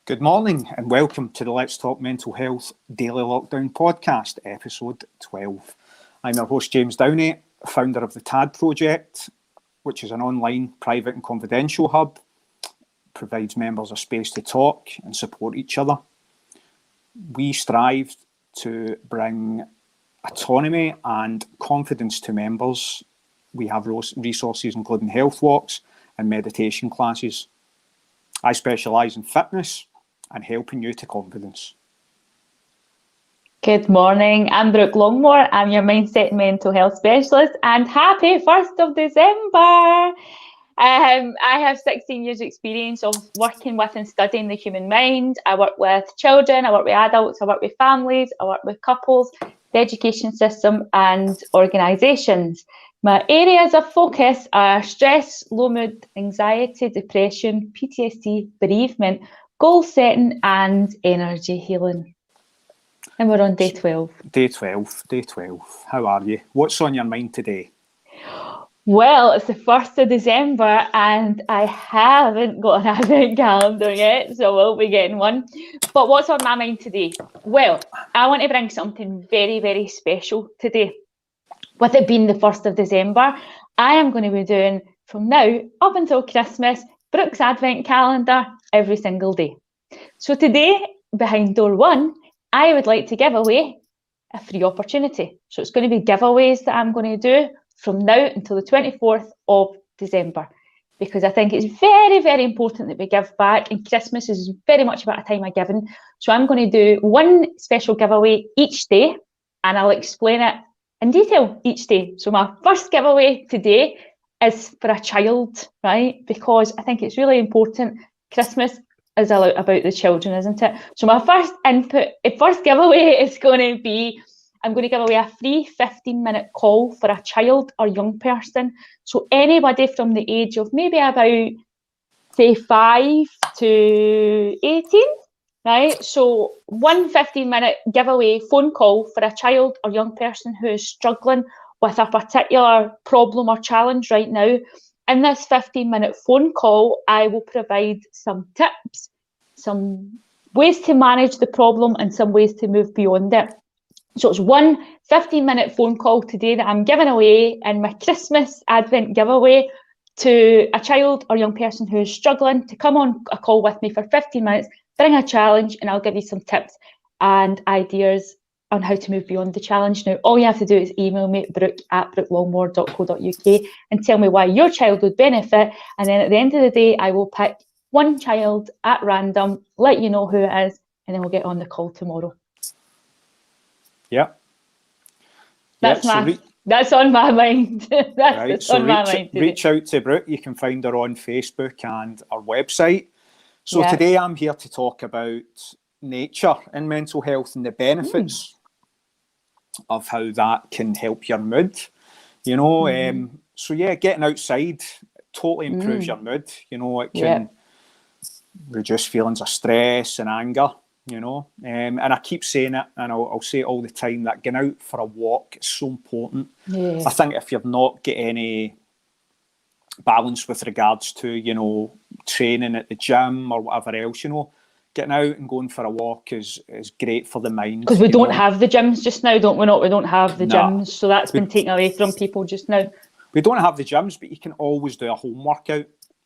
Good morning and welcome to the Let's Talk Mental Health Daily Lockdown Podcast, episode 12. I'm your host, James Downey, founder of the TAD Project, which is an online, private and confidential hub. It provides members a space to talk and support each other. We strive to bring autonomy and confidence to members. We have resources including health walks and meditation classes. I specialise in fitness and helping you to confidence. Good morning, I'm Brooke Longmore. I'm your mindset and mental health specialist, and happy 1st of December. I have 16 years experience of working with and studying the human mind. I work with children, I work with adults, I work with families, I work with couples, the education system and organisations. My areas of focus are stress, low mood, anxiety, depression, PTSD, bereavement, goal setting and energy healing. And we're on day 12. Day 12. How are you? What's on your mind today? Well, it's the 1st of December and I haven't got an advent calendar yet, so we'll be getting one. But what's on my mind today? Well, I want to bring something very, very special today. With it being the 1st of December, I am going to be doing, from now up until Christmas, Brooke's Advent Calendar every single day. So today, behind door 1, I would like to give away a free opportunity. So it's going to be giveaways that I'm going to do from now until the 24th of December, because I think it's very, very important that we give back, and Christmas is very much about a time of giving. So I'm going to do one special giveaway each day, and I'll explain it in detail each day. So my first giveaway today is for a child, right? Because I think it's really important. Christmas is about the children, isn't it? So my first giveaway is going to be, I'm going to give away a free 15-minute call for a child or young person. So anybody from the age of maybe about, say, 5 to 18, right? So one 15-minute giveaway phone call for a child or young person who is struggling with a particular problem or challenge right now. In this 15-minute phone call, I will provide some tips, some ways to manage the problem and some ways to move beyond it. So it's one 15-minute phone call today that I'm giving away in my Christmas Advent giveaway to a child or young person who is struggling to come on a call with me for 15 minutes, bring a challenge, and I'll give you some tips and ideas on how to move beyond the challenge. Now, all you have to do is email me, brooke@brookelongmore.co.uk, and tell me why your child would benefit. And then at the end of the day, I will pick one child at random, let you know who it is, and then we'll get on the call tomorrow. Yeah. That's on my mind. That's so on my mind today. Reach out to Brooke. You can find her on Facebook and our website. So today I'm here to talk about nature and mental health and the benefits of how that can help your mood. You know, so getting outside totally improves your mood. You know, it can reduce feelings of stress and anger. You know, and I keep saying it, and I'll say it all the time, that getting out for a walk is so important. I think if you've not got any balance with regards to, you know, training at the gym or whatever else, you know, getting out and going for a walk is great for the mind. Because we don't have the gyms just now, don't we? We don't have the gyms, so that's been taken away from people just now. We don't have the gyms, but you can always do a home workout.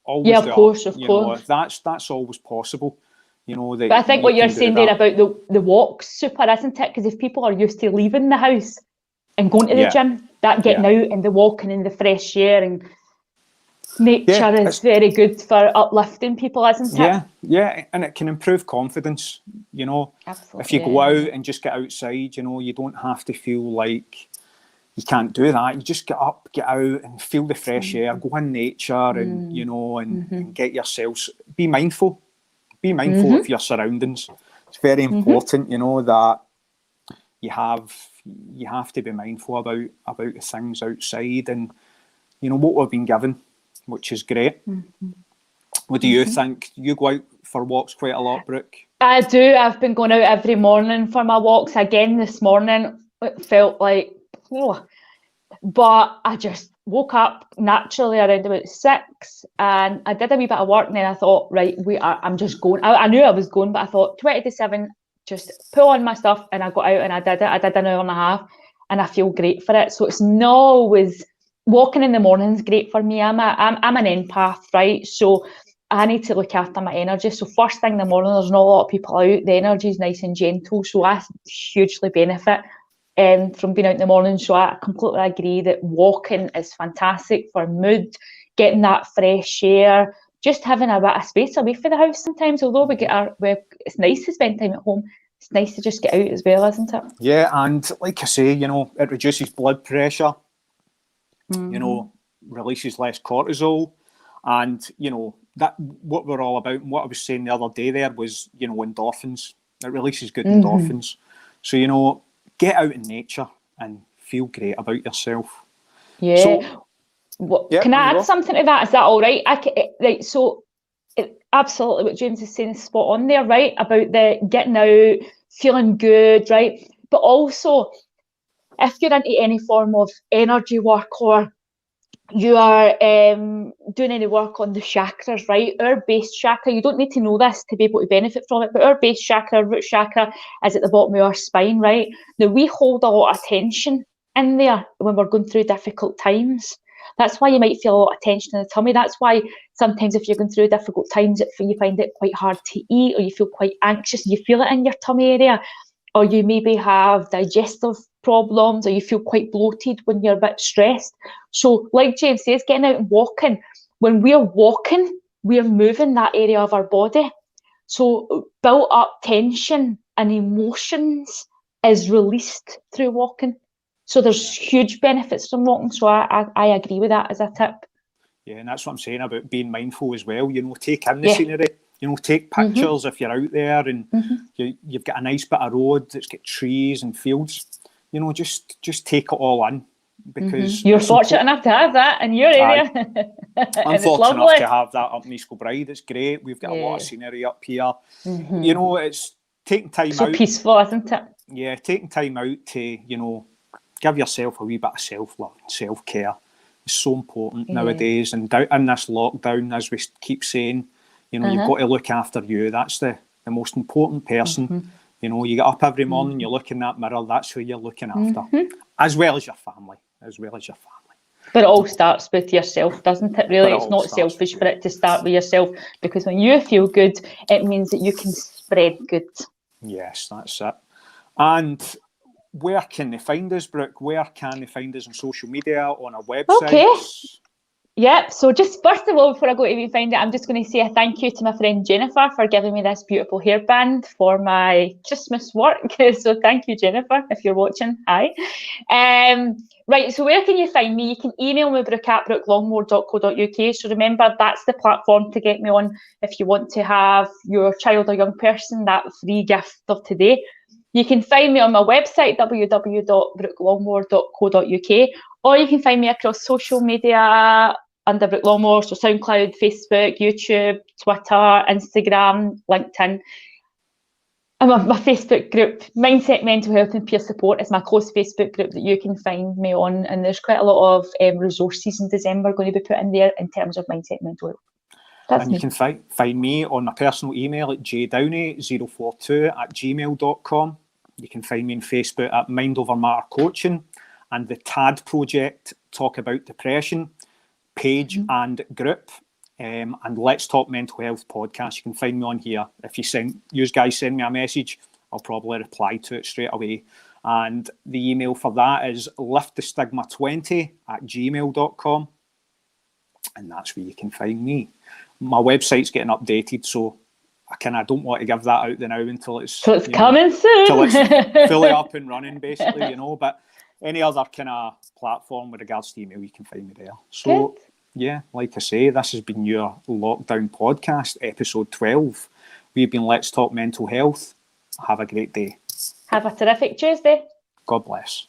Of course. Know, that's always possible. You know, but I think what you're saying there about the walk's super, isn't it? Because if people are used to leaving the house and going to the gym, that getting out and the walking in the fresh air and nature is very good for uplifting people, isn't it? Yeah, and it can improve confidence, you know. Absolutely. If you go out and just get outside, you know, you don't have to feel like you can't do that. You just get up, get out and feel the fresh air, go in nature and, you know, and get yourselves, be mindful. Be mindful of your surroundings. It's very important, you know, that you have to be mindful about the things outside and, you know, what we've been given, which is great. What do you think? You go out for walks quite a lot, Brooke? I do. I've been going out every morning for my walks. Again this morning, it felt like But I just woke up naturally around about 6, and I did a wee bit of work, and then I thought, right, I'm just going. I knew I was going, but I thought 20 to 7, just pull on my stuff, and I got out and I did it. I did an hour and a half, and I feel great for it. So it's not always walking in the morning's great for me. I'm an empath, right? So I need to look after my energy. So first thing in the morning, there's not a lot of people out. The energy is nice and gentle, so I hugely benefit from being out in the morning. So I completely agree that walking is fantastic for mood, getting that fresh air, just having a bit of space away from the house sometimes. Although it's nice to spend time at home, it's nice to just get out as well, isn't it? Yeah, and like I say, it reduces blood pressure, releases less cortisol, and that what we're all about. And what I was saying the other day there was, endorphins. It releases good endorphins. So get out in nature and feel great about yourself. Yeah. So, can I add something to that? Is that all right? Right. So, absolutely, what James is saying is spot on there, right? About the getting out, feeling good, right? But also, if you're into any form of energy work, or you are doing any work on the chakras, right? Our base chakra, you don't need to know this to be able to benefit from it, but our base chakra, root chakra, is at the bottom of our spine, right? Now, we hold a lot of tension in there when we're going through difficult times. That's why you might feel a lot of tension in the tummy. That's why sometimes if you're going through difficult times, you find it quite hard to eat, or you feel quite anxious, you feel it in your tummy area, or you maybe have digestive problems, or you feel quite bloated when you're a bit stressed. So like James says, getting out and walking, when we're walking, we're moving that area of our body. So built up tension and emotions is released through walking. So there's huge benefits from walking. So I agree with that as a tip. Yeah, and that's what I'm saying about being mindful as well. Take in the scenery. Take pictures if you're out there and you've got a nice bit of road that's got trees and fields. Just take it all in, because you're fortunate enough to have that in your area. I'm fortunate enough to have that up in East Kilbride. It's great. We've got a lot of scenery up here. It's taking time out. So peaceful, isn't it? Yeah, taking time out to give yourself a wee bit of self-love and self-care is so important nowadays. And in this lockdown, as we keep saying, you've got to look after you. That's the most important person. You get up every morning, you look in that mirror, that's who you're looking after. As well as your family. But it all starts with yourself, doesn't it, really? It's not selfish for it to start with yourself, because when you feel good, it means that you can spread good. Yes, that's it. And where can they find us, Brooke? Where can they find us on social media, on our website? Okay. Yep. So just first of all, before I go to find it, I'm just going to say a thank you to my friend Jennifer for giving me this beautiful hairband for my Christmas work. So thank you, Jennifer, if you're watching. Hi. Right. So where can you find me? You can email me, brooke@brookelongmore.co.uk. So remember, that's the platform to get me on if you want to have your child or young person that free gift of today. You can find me on my website, www.brookelongmore.co.uk, or you can find me across social media under Brooke Longmore, so SoundCloud, Facebook, YouTube, Twitter, Instagram, LinkedIn. And my Facebook group, Mindset, Mental Health and Peer Support, is my close Facebook group that you can find me on. And there's quite a lot of resources in December going to be put in there in terms of mindset, mental health. That's you can find me on my personal email at jdowney042@gmail.com. You can find me on Facebook at Mind Over Matter Coaching, and the TAD Project, Talk About Depression page and group, and Let's Talk Mental Health podcast. You can find me on here. If you guys send me a message, I'll probably reply to it straight away. And the email for that is liftthestigma20@gmail.com, and that's where you can find me. My website's getting updated, so I don't want to give that out now until it's coming soon, until it's fully up and running, basically, But any other kind of platform with regards to email, you can find me there. So good. Yeah, like I say, this has been your Lockdown Podcast, episode 12. We've been Let's Talk Mental Health. Have a great day. Have a terrific Tuesday. God bless.